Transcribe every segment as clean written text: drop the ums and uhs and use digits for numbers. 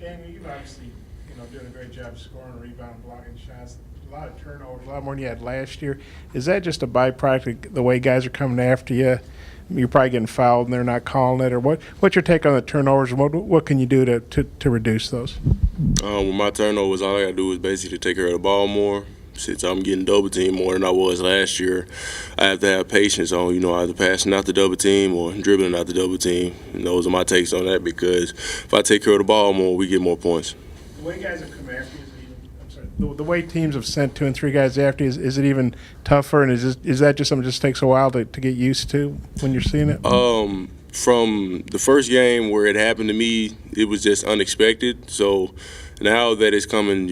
And you've obviously, doing a great job scoring, rebounding, blocking shots. A lot of turnovers, a lot more than you had last year. Is that just a byproduct of the way guys are coming after you? You're probably getting fouled and they're not calling it, or what's your take on the turnovers? What can you do to reduce those? With my turnovers, all I gotta do is basically take care of the ball more. Since I'm getting double teamed more than I was last year, I have to have patience on, either passing out the double team or dribbling out the double team. And those are my takes on that, because if I take care of the ball more, we get more points. The way guys have come after you, the way teams have sent 2 and 3 guys after you, is it even tougher? And is that just something that just takes a while to get used to when you're seeing it? From the first game where it happened to me, it was just unexpected. So now that it's coming,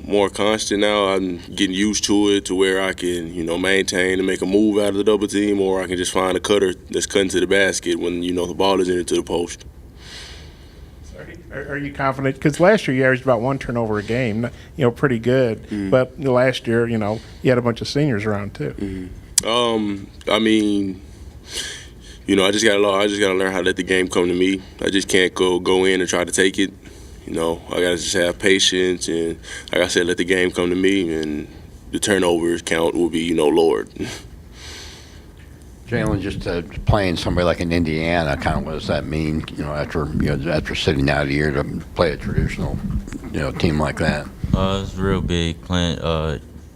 more constant now, I'm getting used to it to where I can, maintain and make a move out of the double team, or I can just find a cutter that's cutting to the basket when, the ball is into the post. Are you confident? Because last year you averaged about 1 turnover a game, pretty good. Mm-hmm. But last year, you had a bunch of seniors around too. Mm-hmm. I just gotta learn how to let the game come to me. I just can't go in and try to take it. I gotta just have patience and, like I said, let the game come to me, and the turnovers count will be, lowered. Jalen, just playing somebody like in Indiana, kind of what does that mean? After sitting out a year to play a traditional, team like that. It's real big. Playing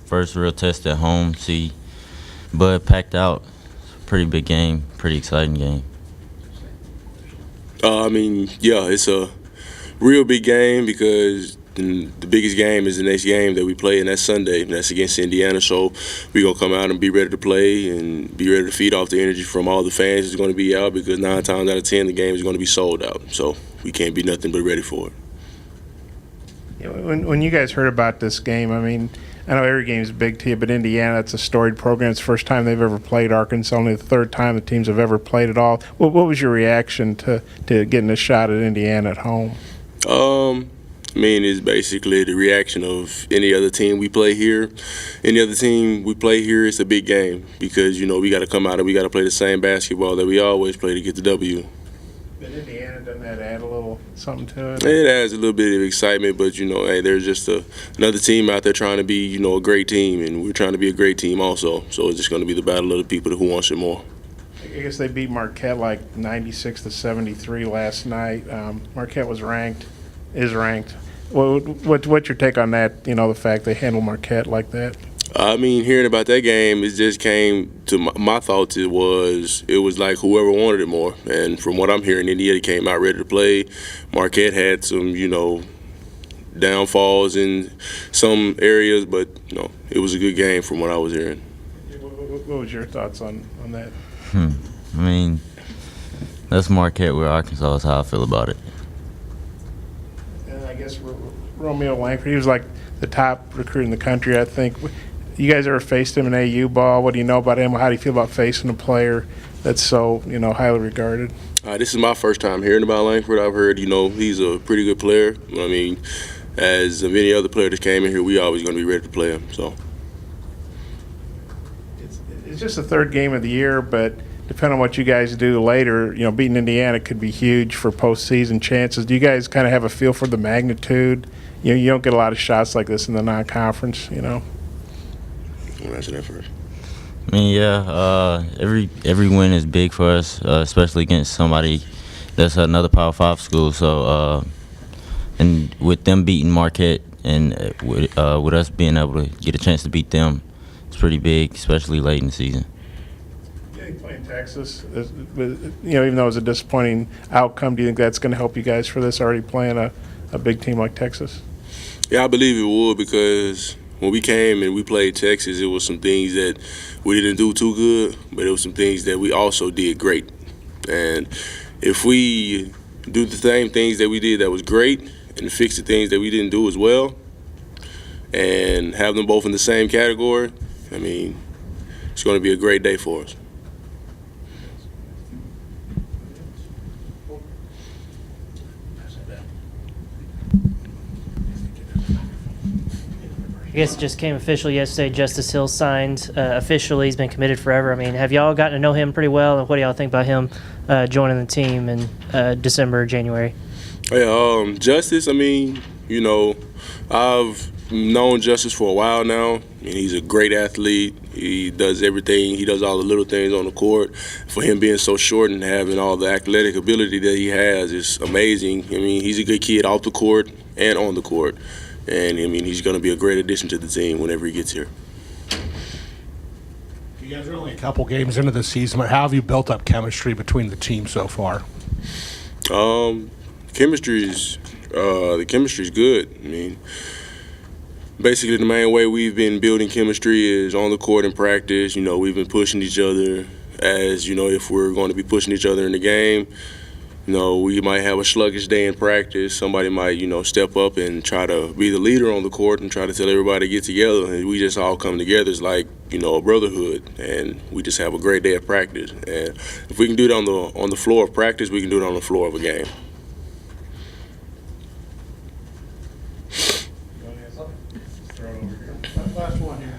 first real test at home. See, Bud packed out. It's a pretty big game. Pretty exciting game. It's a real big game, because the biggest game is the next game that we play, and that's Sunday, and that's against Indiana. So we're going to come out and be ready to play and be ready to feed off the energy from all the fans that's going to be out, because 9 times out of 10 the game is going to be sold out. So we can't be nothing but ready for it. When you guys heard about this game, I know every game is big to you, but Indiana, it's a storied program. It's the first time they've ever played Arkansas, only the 3rd time the teams have ever played at all. What was your reaction to getting a shot at Indiana at home? It's basically the reaction of any other team we play here. Any other team we play here, it's a big game, because, we got to come out and we got to play the same basketball that we always play to get the W. But Indiana, doesn't that add a little something to it? It adds a little bit of excitement, but, there's just another team out there trying to be, a great team, and we're trying to be a great team also. So it's just going to be the battle of the people who wants it more. I guess they beat Marquette like 96-73 last night. Marquette is ranked. What's your take on that, the fact they handle Marquette like that? Hearing about that game, it just came to my thoughts. It was like whoever wanted it more. And from what I'm hearing, Indiana came out ready to play. Marquette had some, downfalls in some areas, but, it was a good game from what I was hearing. What was your thoughts on that? That's Marquette with Arkansas is how I feel about it. And I guess Romeo Langford, he was like the top recruit in the country, I think. You guys ever faced him in AU ball? What do you know about him? How do you feel about facing a player that's so, highly regarded? This is my first time hearing about Langford. I've heard, he's a pretty good player. As of any other player that came in here, we always going to be ready to play him. So it's just the 3rd game of the year, but depending on what you guys do later, beating Indiana could be huge for postseason chances. Do you guys kind of have a feel for the magnitude? You don't get a lot of shots like this in the non-conference, I'll answer that first. Every win is big for us, especially against somebody that's another Power 5 school. So, and with them beating Marquette and with us being able to get a chance to beat them, it's pretty big, especially late in the season. Playing Texas, even though it was a disappointing outcome, do you think that's going to help you guys for this, already playing a big team like Texas? Yeah, I believe it would, because when we came and we played Texas, it was some things that we didn't do too good, but it was some things that we also did great. And if we do the same things that we did that was great and fix the things that we didn't do as well and have them both in the same category, it's going to be a great day for us. I guess it just came official yesterday. Justice Hill signed officially. He's been committed forever. Have y'all gotten to know him pretty well, and what do y'all think about him joining the team in December or January? Yeah, Justice, I mean, you know, I've known Justice for a while now, and he's a great athlete. He does everything. He does all the little things on the court. For him being so short and having all the athletic ability that he has is amazing. I mean, he's a good kid off the court and on the court. And, I mean, he's going to be a great addition to the team whenever he gets here. You guys are only a couple games into the season, but how have you built up chemistry between the teams so far? The chemistry's good. I mean, basically the main way we've been building chemistry is on the court in practice. You know, we've been pushing each other. As you know, if we're going to be pushing each other in the game, you know, we might have a sluggish day in practice. Somebody might, you know, step up and try to be the leader on the court and try to tell everybody to get together. And we just all come together. It's like, you know, a brotherhood, and we just have a great day of practice. And if we can do it on the floor of practice, we can do it on the floor of a game. Last one here.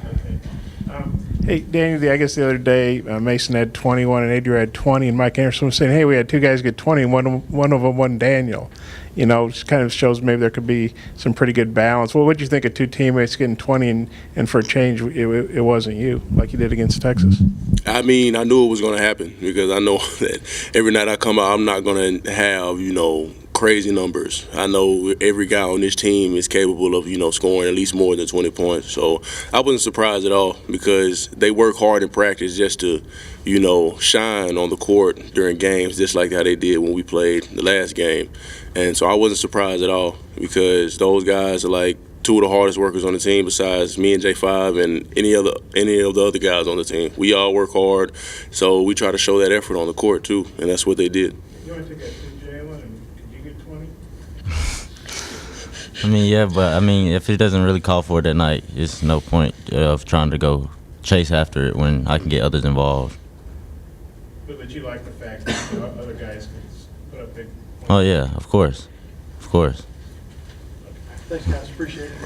Hey, Daniel, I guess the other day Mason had 21 and Adrian had 20, and Mike Anderson was saying, hey, we had two guys get 20, and one of them won Daniel. You know, it kind of shows maybe there could be some pretty good balance. Well, what do you think of two teammates getting 20 and for a change, it wasn't you, like you did against Texas? I mean, I knew it was going to happen because I know that every night I come out, I'm not going to have, you know, crazy numbers. I know every guy on this team is capable of, you know, scoring at least more than 20 points. So I wasn't surprised at all because they work hard in practice just to, you know, shine on the court during games, just like how they did when we played the last game. And so I wasn't surprised at all because those guys are like two of the hardest workers on the team besides me and J5 and any of the other guys on the team. We all work hard, so we try to show that effort on the court too, and that's what they did. You want to take that to Jalen, and could you get 20? I mean, yeah, but I mean, if it doesn't really call for it that night, it's no point of trying to go chase after it when I can get others involved. But you like the fact that you know, other guys can put up big points. Oh yeah, of course, of course. Thanks, guys. Appreciate it.